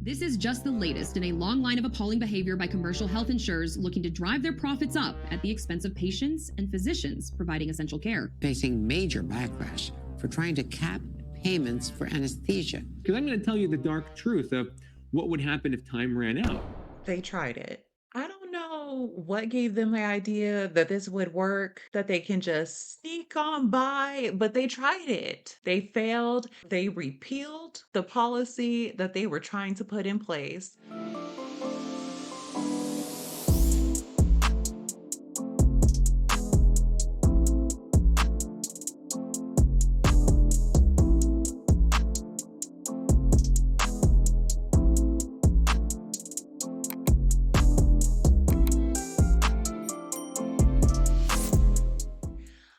This is just the latest in a long line of appalling behavior by commercial health insurers looking to drive their profits up at the expense of patients and physicians providing essential care. Facing major backlash for trying to cap payments for anesthesia. Because I'm going to tell you the dark truth of what would happen if time ran out. They tried it. I don't know what gave them the idea that this would work, that they can just sneak on by, but they tried it. They failed. They repealed the policy that they were trying to put in place.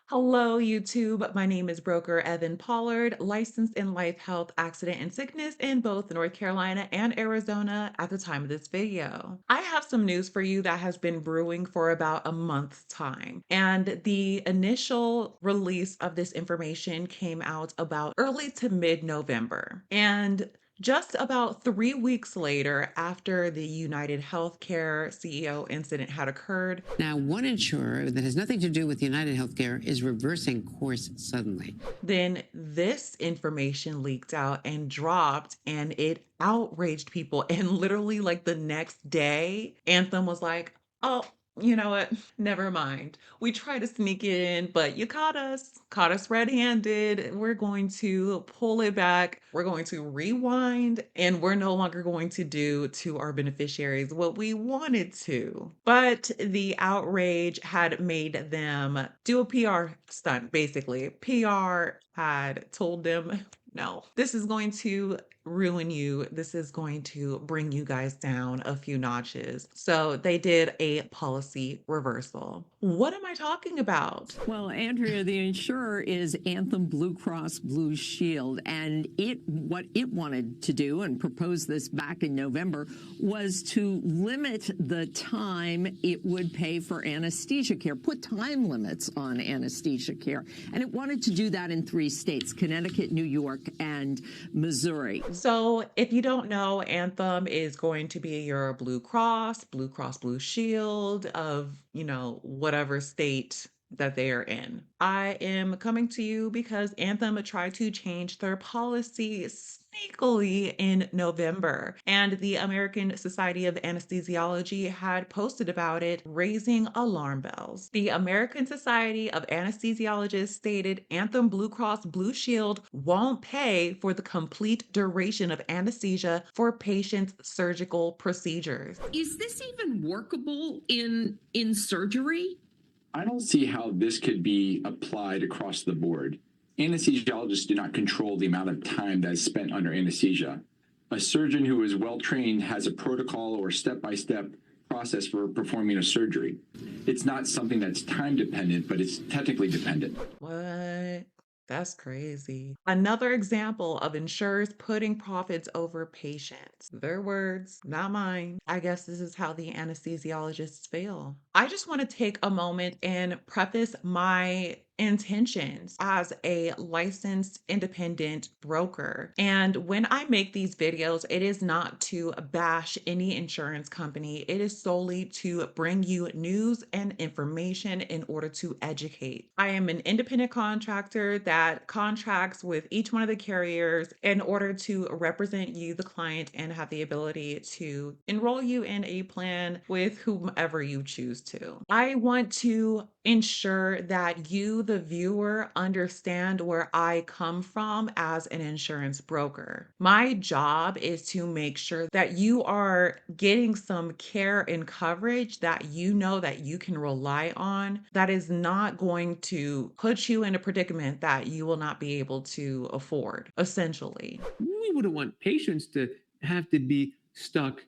Hello, YouTube. My name is Broker Evan Pollard, licensed in life, health, accident, and sickness in both North Carolina and Arizona at the time of this video. I have some news for you that has been brewing for about a month's time. And the initial release of this information came out about early to mid-November. And just about 3 weeks later, after the United Healthcare CEO incident had occurred. Now, one insurer that has nothing to do with United Healthcare is reversing course suddenly. Then this information leaked out and dropped, and it outraged people. And literally, like the next day, Anthem was like, oh, you know what? Never mind. We tried to sneak it in, but you caught us red-handed. We're going to pull it back. We're going to rewind, and we're no longer going to do to our beneficiaries what we wanted to. But the outrage had made them do a PR stunt, basically. PR had told them, no, this is going to ruin you. This is going to bring you guys down a few notches. So they did a policy reversal. What am I talking about? Well, Andrea, the insurer is Anthem Blue Cross Blue Shield, and what it wanted to do and proposed this back in November was to limit the time it would pay for anesthesia care, put time limits on anesthesia care. And it wanted to do that in 3 states, Connecticut, New York, and Missouri. So if you don't know, Anthem is going to be your Blue Cross Blue Shield of, whatever state that they are in. I am coming to you because Anthem tried to change their policy sneakily in November, and the American Society of Anesthesiology had posted about it, raising alarm bells. The American Society of Anesthesiologists stated Anthem Blue Cross Blue Shield won't pay for the complete duration of anesthesia for patients' surgical procedures. Is this even workable in surgery? I don't see how this could be applied across the board. Anesthesiologists do not control the amount of time that is spent under anesthesia. A surgeon who is well-trained has a protocol or step-by-step process for performing a surgery. It's not something that's time-dependent, but it's technically dependent. What? That's crazy. Another example of insurers putting profits over patients. Their words, not mine. I guess this is how the anesthesiologists fail. I just want to take a moment and preface my intentions as a licensed independent broker. And when I make these videos, it is not to bash any insurance company. It is solely to bring you news and information in order to educate. I am an independent contractor that contracts with each one of the carriers in order to represent you, the client, and have the ability to enroll you in a plan with whomever you choose to. I want to ensure that you, the viewer, understand where I come from as an insurance broker. My job is to make sure that you are getting some care and coverage that you know that you can rely on, that is not going to put you in a predicament that you will not be able to afford, essentially. We wouldn't want patients to have to be stuck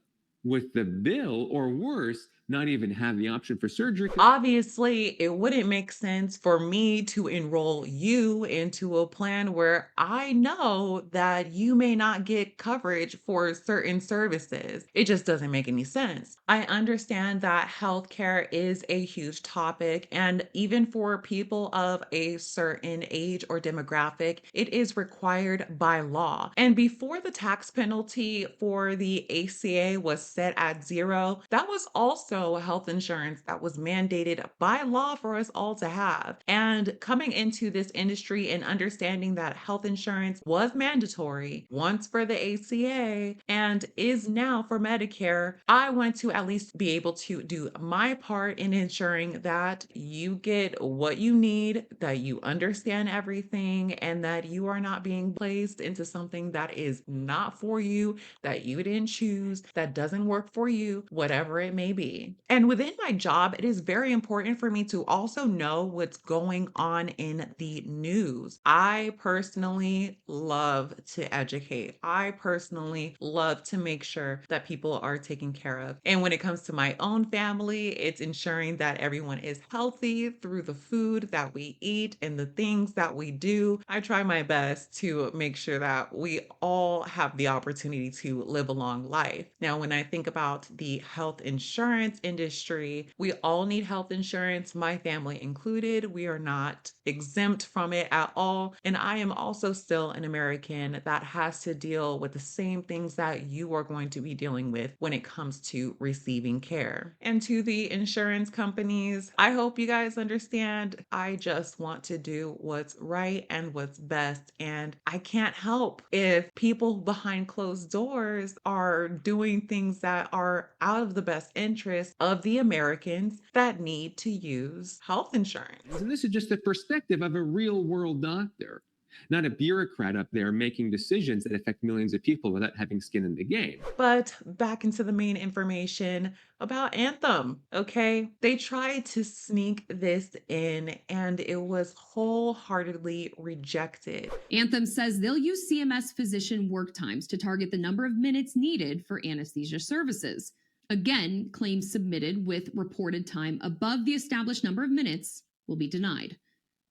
with the bill, or worse, not even have the option for surgery. Obviously, it wouldn't make sense for me to enroll you into a plan where I know that you may not get coverage for certain services. It just doesn't make any sense. I understand that healthcare is a huge topic, and even for people of a certain age or demographic, it is required by law. And before the tax penalty for the ACA was set at zero, that was also health insurance that was mandated by law for us all to have. And coming into this industry and understanding that health insurance was mandatory once for the ACA and is now for Medicare, I want to at least be able to do my part in ensuring that you get what you need, that you understand everything, and that you are not being placed into something that is not for you, that you didn't choose, that doesn't work for you, whatever it may be. And within my job, it is very important for me to also know what's going on in the news. I personally love to educate. I personally love to make sure that people are taken care of. And when it comes to my own family, it's ensuring that everyone is healthy through the food that we eat and the things that we do. I try my best to make sure that we all have the opportunity to live a long life. Now, when I think about the health insurance industry, we all need health insurance, my family included. We are not exempt from it at all. And I am also still an American that has to deal with the same things that you are going to be dealing with when it comes to receiving care. And to the insurance companies, I hope you guys understand. I just want to do what's right and what's best. And I can't help if people behind closed doors are doing things that are out of the best interest of the Americans that need to use health insurance. And this is just the perspective of a real world doctor, not a bureaucrat up there making decisions that affect millions of people without having skin in the game. But back into the main information about Anthem, okay? They tried to sneak this in and it was wholeheartedly rejected. Anthem says they'll use CMS physician work times to target the number of minutes needed for anesthesia services. Again, claims submitted with reported time above the established number of minutes will be denied.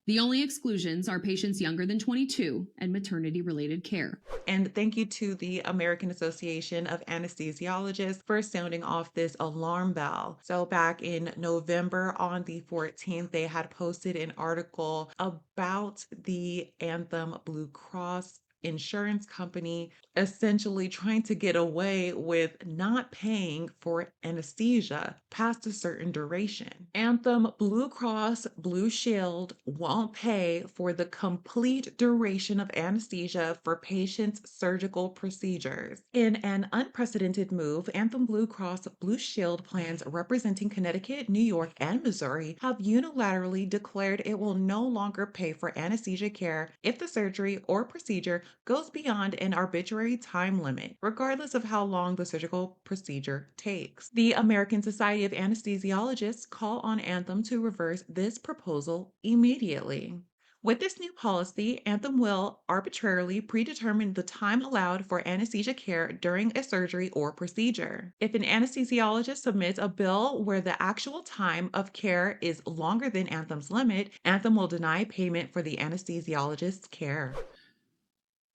The only exclusions are patients younger than 22 and maternity-related care. And thank you to the American Association of Anesthesiologists for sounding off this alarm bell. So back in November on the 14th, they had posted an article about the Anthem Blue Cross insurance company essentially trying to get away with not paying for anesthesia past a certain duration. Anthem Blue Cross Blue Shield won't pay for the complete duration of anesthesia for patients' surgical procedures. In an unprecedented move, Anthem Blue Cross Blue Shield plans representing Connecticut, New York, and Missouri have unilaterally declared it will no longer pay for anesthesia care if the surgery or procedure goes beyond an arbitrary time limit, regardless of how long the surgical procedure takes. The American Society of Anesthesiologists call on Anthem to reverse this proposal immediately. With this new policy, Anthem will arbitrarily predetermine the time allowed for anesthesia care during a surgery or procedure. If an anesthesiologist submits a bill where the actual time of care is longer than Anthem's limit, Anthem will deny payment for the anesthesiologist's care.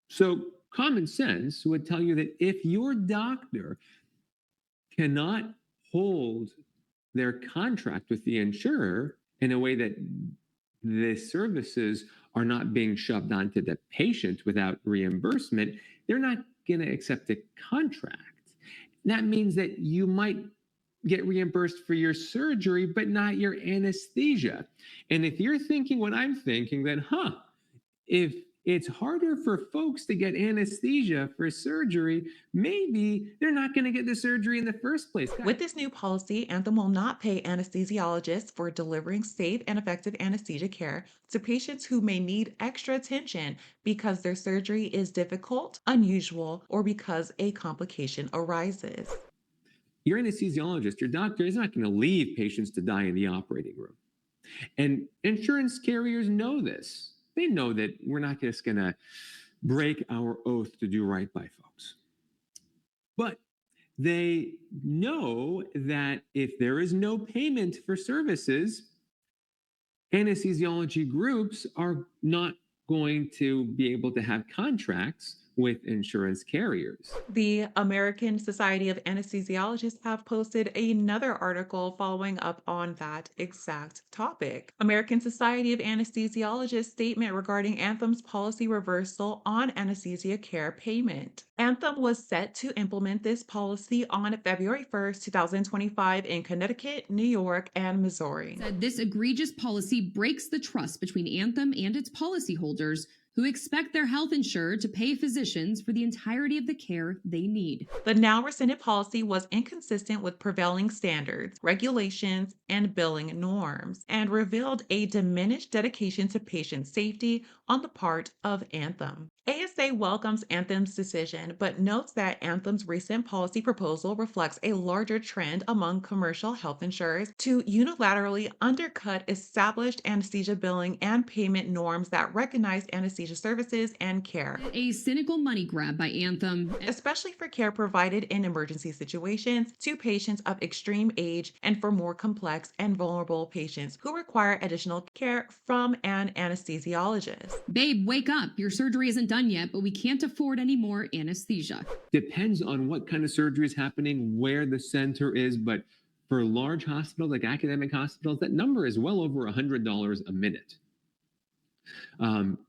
So common sense would tell you that if your doctor cannot hold their contract with the insurer in a way that the services are not being shoved onto the patient without reimbursement, they're not going to accept a contract. That means that you might get reimbursed for your surgery, but not your anesthesia. And if you're thinking what I'm thinking, then, if it's harder for folks to get anesthesia for surgery, maybe they're not going to get the surgery in the first place. With this new policy, Anthem will not pay anesthesiologists for delivering safe and effective anesthesia care to patients who may need extra attention because their surgery is difficult, unusual, or because a complication arises. Your anesthesiologist, your doctor, is not going to leave patients to die in the operating room. And insurance carriers know this. They know that we're not just going to break our oath to do right by folks. But they know that if there is no payment for services, anesthesiology groups are not going to be able to have contracts with insurance carriers. The American Society of Anesthesiologists have posted another article following up on that exact topic. American Society of Anesthesiologists statement regarding Anthem's policy reversal on anesthesia care payment. Anthem was set to implement this policy on February 1st, 2025 in Connecticut, New York, and Missouri. Said this egregious policy breaks the trust between Anthem and its policyholders, who expect their health insurer to pay physicians for the entirety of the care they need. The now rescinded policy was inconsistent with prevailing standards, regulations, and billing norms, and revealed a diminished dedication to patient safety on the part of Anthem. ASA welcomes Anthem's decision, but notes that Anthem's recent policy proposal reflects a larger trend among commercial health insurers to unilaterally undercut established anesthesia billing and payment norms that recognize anesthesia services and care. A cynical money grab by Anthem, especially for care provided in emergency situations to patients of extreme age and for more complex and vulnerable patients who require additional care from an anesthesiologist. Babe, wake up. Your surgery isn't done yet, but we can't afford any more anesthesia. Depends on what kind of surgery is happening, where the center is, but for large hospitals like academic hospitals, that number is well over $100 a minute.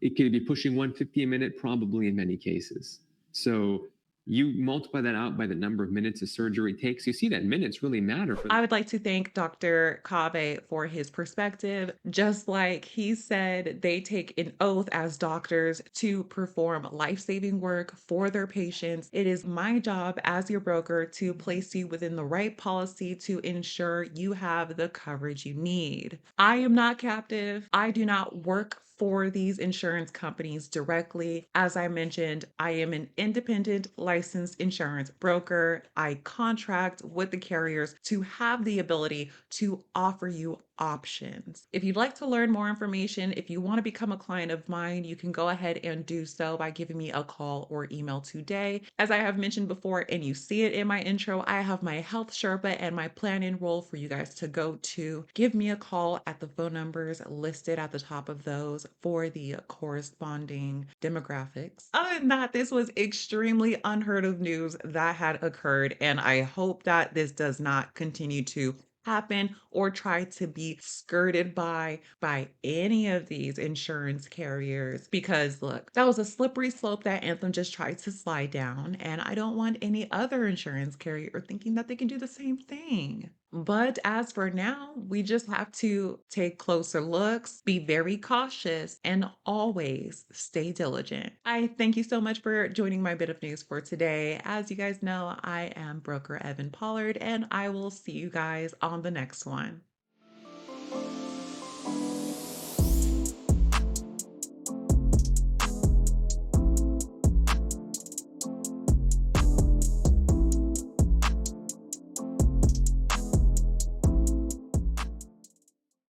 It could be pushing $150 a minute, probably in many cases. So you multiply that out by the number of minutes a surgery takes, you see that minutes really matter. I would like to thank Dr. Kaveh for his perspective. Just like he said, they take an oath as doctors to perform life-saving work for their patients. It is my job as your broker to place you within the right policy to ensure you have the coverage you need. I am not captive. I do not work for these insurance companies directly. As I mentioned, I am an independent licensed insurance broker. I contract with the carriers to have the ability to offer you options. If you'd like to learn more information, if you want to become a client of mine, you can go ahead and do so by giving me a call or email today. As I have mentioned before, and you see it in my intro, I have my Health Sherpa and my plan Enroll for you guys to go to. Give me a call at the phone numbers listed at the top of those for the corresponding demographics. Other than that, this was extremely unheard of news that had occurred, and I hope that this does not continue to happen or try to be skirted by any of these insurance carriers, because look, that was a slippery slope that Anthem just tried to slide down, and I don't want any other insurance carrier thinking that they can do the same thing. But as for now, we just have to take closer looks, be very cautious, and always stay diligent. I thank you so much for joining my bit of news for today. As you guys know, I am broker Evan Pollard, and I will see you guys on the next one.